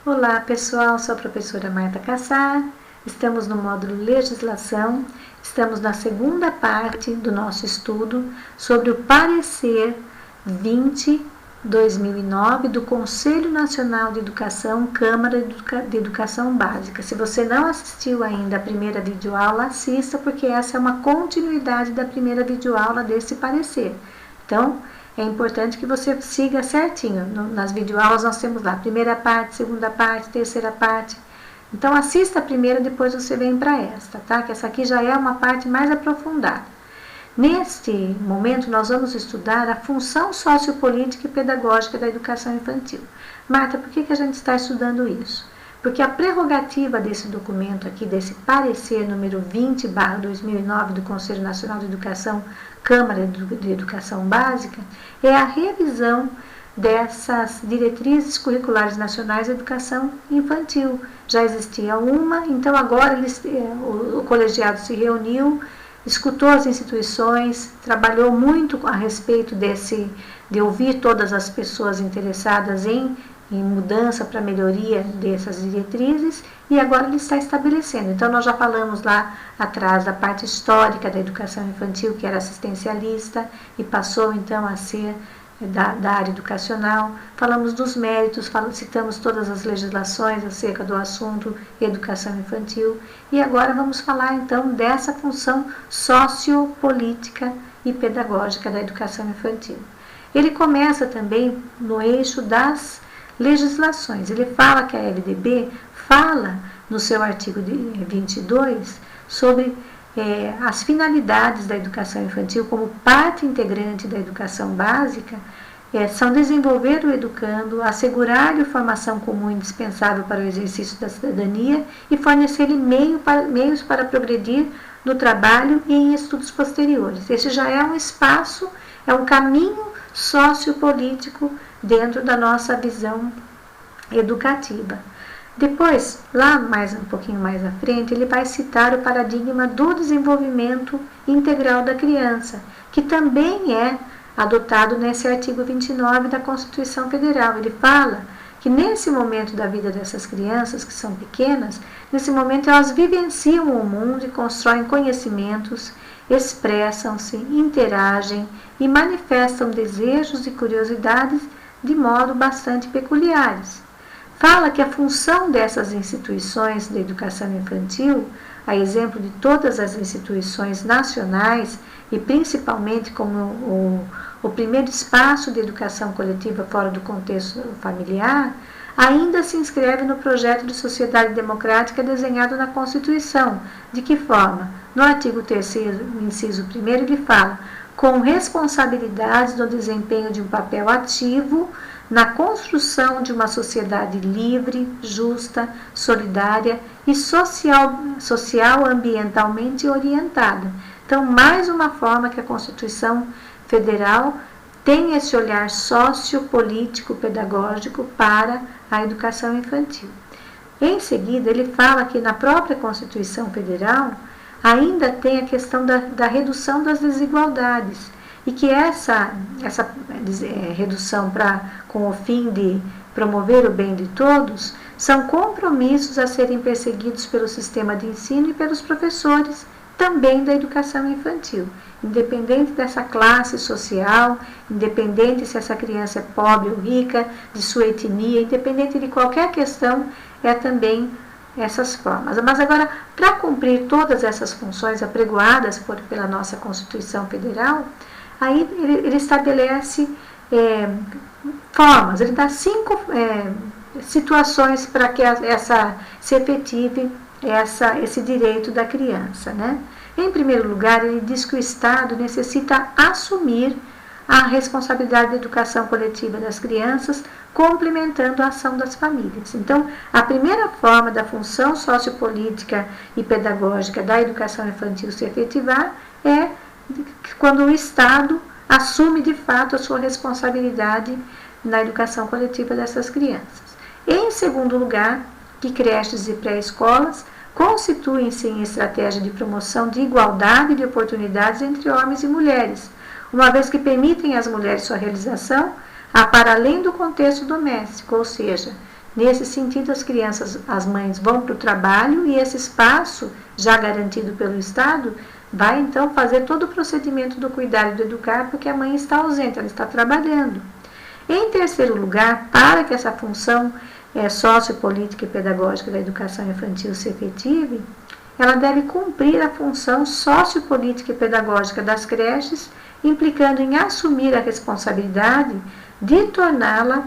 Olá pessoal, sou a professora Marta Cassar, estamos no módulo Legislação, estamos na segunda parte do nosso estudo sobre o parecer 20/2009 do Conselho Nacional de Educação, Câmara de Educação Básica. Se você não assistiu ainda a primeira videoaula, assista, porque essa é uma continuidade da primeira videoaula desse parecer. Então, é importante que você siga certinho. Nas videoaulas nós temos lá primeira parte, segunda parte, terceira parte. Então assista a primeira, depois você vem para esta, tá? Que essa aqui já é uma parte mais aprofundada. Neste momento nós vamos estudar a função sociopolítica e pedagógica da educação infantil. Marta, por que a gente está estudando isso? Porque a prerrogativa desse documento aqui, desse parecer número 20/2009 do Conselho Nacional de Educação, Câmara de Educação Básica, é a revisão dessas diretrizes curriculares nacionais de educação infantil. Já existia uma, então agora o colegiado se reuniu, escutou as instituições, trabalhou muito a respeito de ouvir todas as pessoas interessadas em mudança para melhoria dessas diretrizes, e agora ele está estabelecendo. Então nós já falamos lá atrás da parte histórica da educação infantil, que era assistencialista e passou então a ser da área educacional. Falamos dos méritos, citamos todas as legislações acerca do assunto educação infantil, e agora vamos falar então dessa função sociopolítica e pedagógica da educação infantil. Ele começa também no eixo das legislações. Ele fala que a LDB fala no seu artigo 22 sobre as finalidades da educação infantil como parte integrante da educação básica, são desenvolver o educando, assegurar-lhe formação comum indispensável para o exercício da cidadania e fornecer-lhe meios para progredir no trabalho e em estudos posteriores. Esse já é um espaço, é um caminho sociopolítico dentro da nossa visão educativa. Depois, lá um pouquinho mais à frente, ele vai citar o paradigma do desenvolvimento integral da criança, que também é adotado nesse artigo 29 da Constituição Federal. Ele fala que nesse momento da vida dessas crianças, que são pequenas, nesse momento elas vivenciam o mundo e constroem conhecimentos, expressam-se, interagem e manifestam desejos e curiosidades de modo bastante peculiares. Fala que a função dessas instituições de educação infantil, a exemplo de todas as instituições nacionais e principalmente como o primeiro espaço de educação coletiva fora do contexto familiar, ainda se inscreve no projeto de sociedade democrática desenhado na Constituição. De que forma? No artigo 3º, inciso 1º, ele fala: com responsabilidades no desempenho de um papel ativo na construção de uma sociedade livre, justa, solidária e social ambientalmente orientada. Então, mais uma forma que a Constituição Federal tem esse olhar sociopolítico pedagógico para a educação infantil. Em seguida, ele fala que na própria Constituição Federal ainda tem a questão da redução das desigualdades, e que essa redução com o fim de promover o bem de todos são compromissos a serem perseguidos pelo sistema de ensino e pelos professores também da educação infantil, independente dessa classe social, independente se essa criança é pobre ou rica, de sua etnia, independente de qualquer questão, é também essas formas. Mas agora, para cumprir todas essas funções apregoadas pela nossa Constituição Federal, aí ele estabelece formas, ele dá 5 situações para que se efetive esse direito da criança, né? Em primeiro lugar, ele diz que o Estado necessita assumir a responsabilidade da educação coletiva das crianças, complementando a ação das famílias. Então, a primeira forma da função sociopolítica e pedagógica da educação infantil se efetivar é quando o Estado assume de fato a sua responsabilidade na educação coletiva dessas crianças. Em segundo lugar, que creches e pré-escolas constituem-se em estratégia de promoção de igualdade de oportunidades entre homens e mulheres, uma vez que permitem às mulheres sua realização para além do contexto doméstico, ou seja, Nesse sentido, as mães vão para o trabalho e esse espaço, já garantido pelo Estado, vai então fazer todo o procedimento do cuidar e do educar, porque a mãe está ausente, ela está trabalhando. Em terceiro lugar, para que essa função sociopolítica e pedagógica da educação infantil se efetive, ela deve cumprir a função sociopolítica e pedagógica das creches, implicando em assumir a responsabilidade de torná-la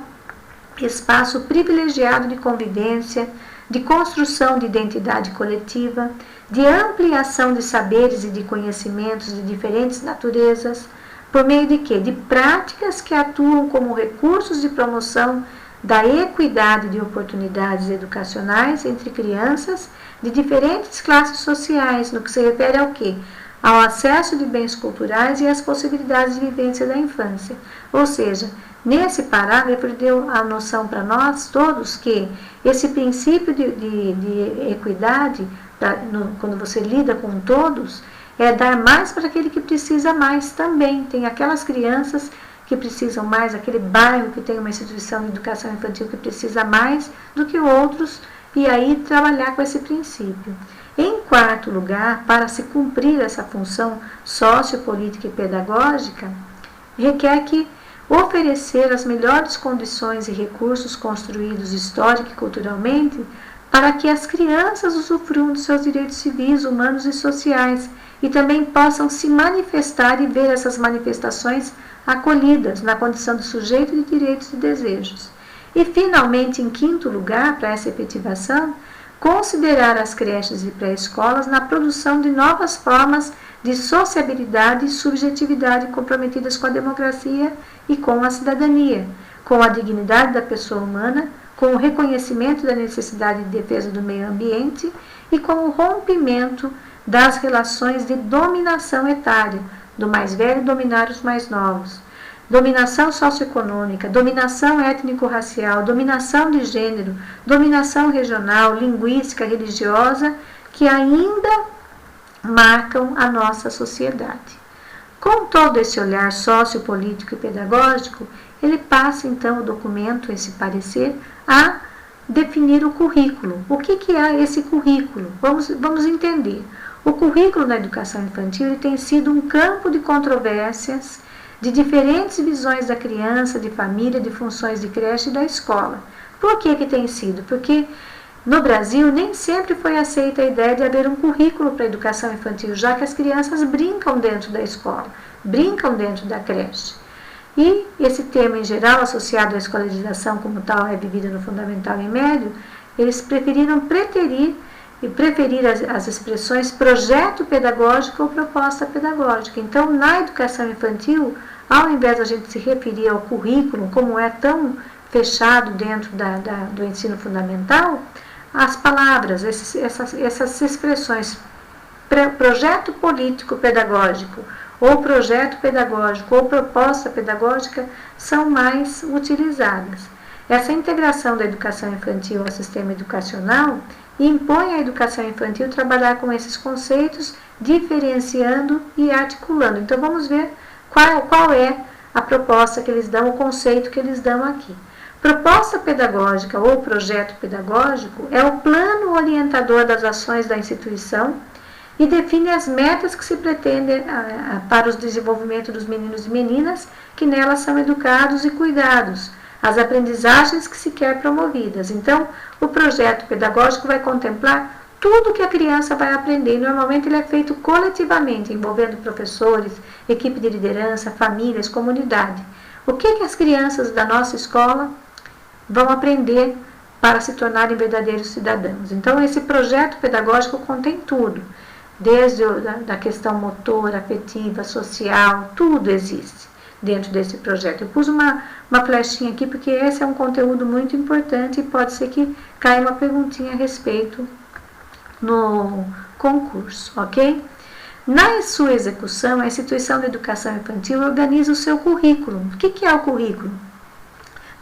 espaço privilegiado de convivência, de construção de identidade coletiva, de ampliação de saberes e de conhecimentos de diferentes naturezas, por meio de quê? De práticas que atuam como recursos de promoção da equidade de oportunidades educacionais entre crianças de diferentes classes sociais, no que se refere ao quê? Ao acesso de bens culturais e às possibilidades de vivência da infância. Ou seja, nesse parágrafo ele deu a noção para nós todos que esse princípio de equidade, quando você lida com todos, é dar mais para aquele que precisa mais também. Tem aquelas crianças que precisam mais, aquele bairro que tem uma instituição de educação infantil que precisa mais do que outros, e aí trabalhar com esse princípio. Em quarto lugar, para se cumprir essa função sociopolítica e pedagógica, requer que oferecer as melhores condições e recursos construídos histórica e culturalmente para que as crianças usufruam dos seus direitos civis, humanos e sociais e também possam se manifestar e ver essas manifestações acolhidas na condição de sujeito de direitos e desejos. E, finalmente, em quinto lugar, para essa efetivação, considerar as creches e pré-escolas na produção de novas formas de sociabilidade e subjetividade comprometidas com a democracia e com a cidadania, com a dignidade da pessoa humana, com o reconhecimento da necessidade de defesa do meio ambiente e com o rompimento das relações de dominação etária, do mais velho dominar os mais novos, dominação socioeconômica, dominação étnico-racial, dominação de gênero, dominação regional, linguística, religiosa, que ainda marcam a nossa sociedade. Com todo esse olhar sociopolítico e pedagógico, ele passa então o documento, esse parecer, a definir o currículo. O que é esse currículo? Vamos entender. O currículo da educação infantil ele tem sido um campo de controvérsias, de diferentes visões da criança, de família, de funções de creche e da escola. Por que tem sido? Porque no Brasil nem sempre foi aceita a ideia de haver um currículo para a educação infantil, já que as crianças brincam dentro da escola, brincam dentro da creche. E esse tema em geral, associado à escolarização como tal é vivida no fundamental e médio, eles preferiram preferir as expressões projeto pedagógico ou proposta pedagógica. Então, na educação infantil, ao invés de a gente se referir ao currículo, como é tão fechado dentro do ensino fundamental, as palavras, essas expressões projeto político pedagógico, ou projeto pedagógico, ou proposta pedagógica, são mais utilizadas. Essa integração da educação infantil ao sistema educacional impõe à educação infantil trabalhar com esses conceitos, diferenciando e articulando. Então, vamos ver qual é a proposta que eles dão, o conceito que eles dão aqui. Proposta pedagógica ou projeto pedagógico é o plano orientador das ações da instituição e define as metas que se pretendem para o desenvolvimento dos meninos e meninas que nelas são educados e cuidados, as aprendizagens que se quer promovidas. Então, o projeto pedagógico vai contemplar tudo que a criança vai aprender. Normalmente ele é feito coletivamente, envolvendo professores, equipe de liderança, famílias, comunidade. O que as crianças da nossa escola vão aprender para se tornarem verdadeiros cidadãos? Então, esse projeto pedagógico contém tudo, desde a questão motora, afetiva, social, tudo existe dentro desse projeto. Eu pus uma flechinha aqui porque esse é um conteúdo muito importante e pode ser que caia uma perguntinha a respeito no concurso, ok? Na sua execução, a instituição de educação infantil organiza o seu currículo. O que é o currículo?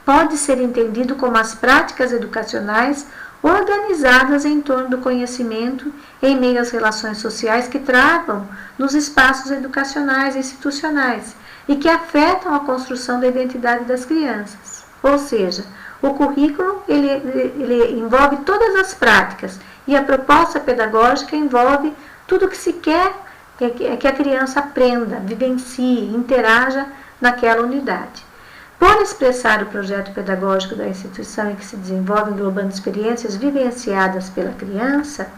Pode ser entendido como as práticas educacionais organizadas em torno do conhecimento em meio às relações sociais que travam nos espaços educacionais e institucionais e que afetam a construção da identidade das crianças. Ou seja, O currículo, ele envolve todas as práticas, e a proposta pedagógica envolve tudo que se quer que a criança aprenda, vivencie, interaja naquela unidade. Por expressar o projeto pedagógico da instituição em que se desenvolve, englobando experiências vivenciadas pela criança,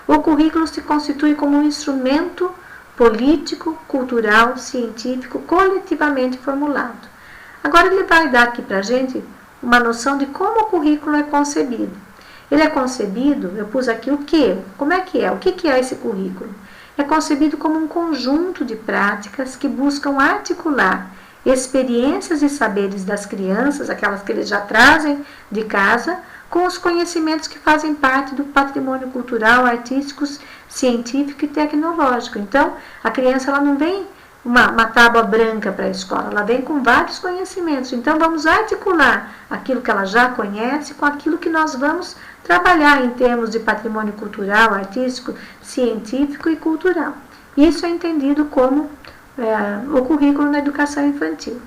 o currículo se constitui como um instrumento político, cultural, científico, coletivamente formulado. Agora ele vai dar aqui para a gente uma noção de como o currículo é concebido. Ele é concebido, eu pus aqui o que? Como é que é? O que é esse currículo? É concebido como um conjunto de práticas que buscam articular experiências e saberes das crianças, aquelas que eles já trazem de casa, com os conhecimentos que fazem parte do patrimônio cultural, artístico, científico e tecnológico. Então, a criança ela não vem uma tábua branca para a escola, ela vem com vários conhecimentos. Então, vamos articular aquilo que ela já conhece com aquilo que nós vamos trabalhar em termos de patrimônio cultural, artístico, científico e cultural. Isso é entendido como o currículo na educação infantil.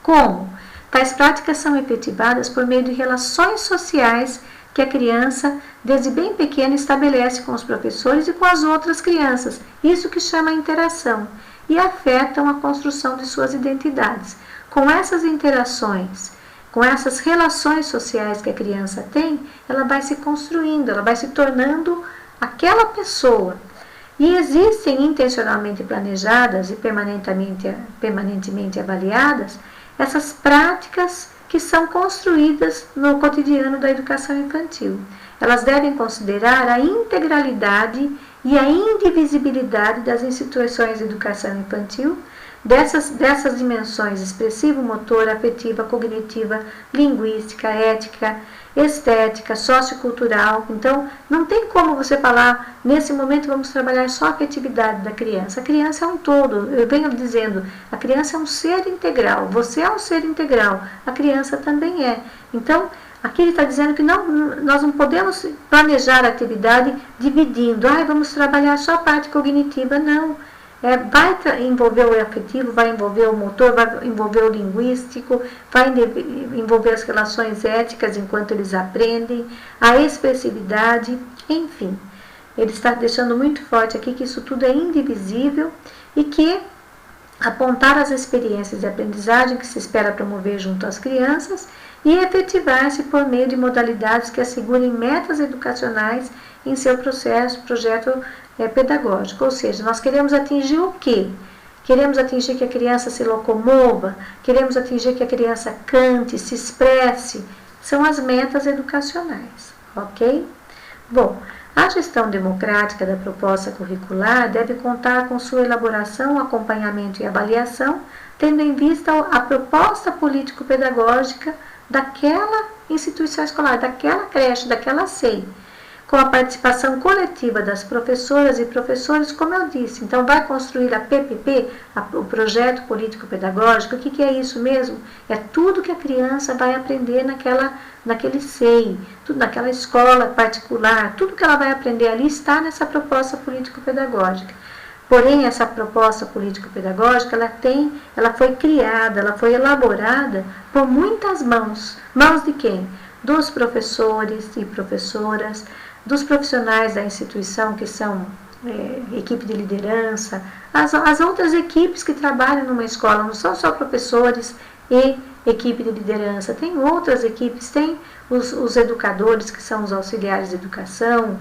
Como? Tais práticas são efetivadas por meio de relações sociais que a criança, desde bem pequena, estabelece com os professores e com as outras crianças. Isso que chama interação. E afetam a construção de suas identidades. Com essas interações, com essas relações sociais que a criança tem, ela vai se construindo, ela vai se tornando aquela pessoa. E existem intencionalmente planejadas e permanentemente avaliadas essas práticas que são construídas no cotidiano da educação infantil. Elas devem considerar a integralidade e a indivisibilidade das instituições de educação infantil, dessas dimensões expressivo-motora, afetiva, cognitiva, linguística, ética, estética, sociocultural. Então, não tem como você falar, nesse momento vamos trabalhar só a afetividade da criança. A criança é um todo, eu venho dizendo, a criança é um ser integral, você é um ser integral, a criança também é. Então, aqui ele está dizendo que nós não podemos planejar a atividade dividindo, vamos trabalhar só a parte cognitiva, não. Vai envolver o afetivo, vai envolver o motor, vai envolver o linguístico, vai envolver as relações éticas enquanto eles aprendem, a expressividade, enfim. Ele está deixando muito forte aqui que isso tudo é indivisível e que apontar as experiências de aprendizagem que se espera promover junto às crianças e efetivar-se por meio de modalidades que assegurem metas educacionais em seu projeto pedagógico. Ou seja, nós queremos atingir o quê? Queremos atingir que a criança se locomova, queremos atingir que a criança cante, se expresse. São as metas educacionais, ok? Bom, a gestão democrática da proposta curricular deve contar com sua elaboração, acompanhamento e avaliação, tendo em vista a proposta político-pedagógica daquela instituição escolar, daquela creche, daquela SEI, com a participação coletiva das professoras e professores, como eu disse. Então, vai construir a PPP, o projeto político-pedagógico. O que é isso mesmo? É tudo que a criança vai aprender naquele SEI, tudo naquela escola particular, tudo que ela vai aprender ali está nessa proposta político-pedagógica. Porém, essa proposta político-pedagógica, ela foi criada, ela foi elaborada por muitas mãos. Mãos de quem? Dos professores e professoras, dos profissionais da instituição, que são equipe de liderança, as outras equipes que trabalham numa escola, não são só professores e equipe de liderança, tem outras equipes, tem os educadores, que são os auxiliares de educação,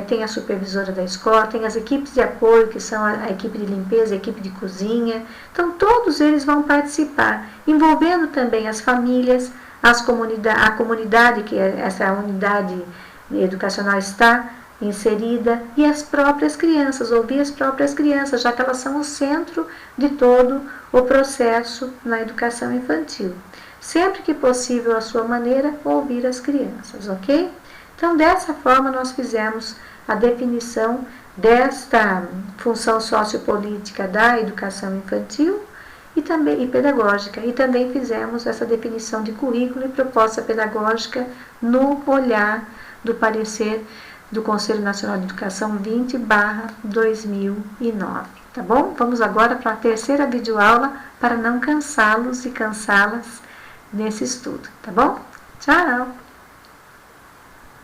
tem a supervisora da escola, tem as equipes de apoio, que são a equipe de limpeza, a equipe de cozinha. Então, todos eles vão participar, envolvendo também as famílias, a comunidade, que essa unidade educacional está inserida, e as próprias crianças, ouvir as próprias crianças, já que elas são o centro de todo o processo na educação infantil. Sempre que possível, à sua maneira, ouvir as crianças, ok? Então, dessa forma, nós fizemos a definição desta função sociopolítica da educação infantil e pedagógica, e também fizemos essa definição de currículo e proposta pedagógica no olhar do parecer do Conselho Nacional de Educação 20/2009, tá bom? Vamos agora para a terceira videoaula para não cansá-los e cansá-las nesse estudo, tá bom? Tchau!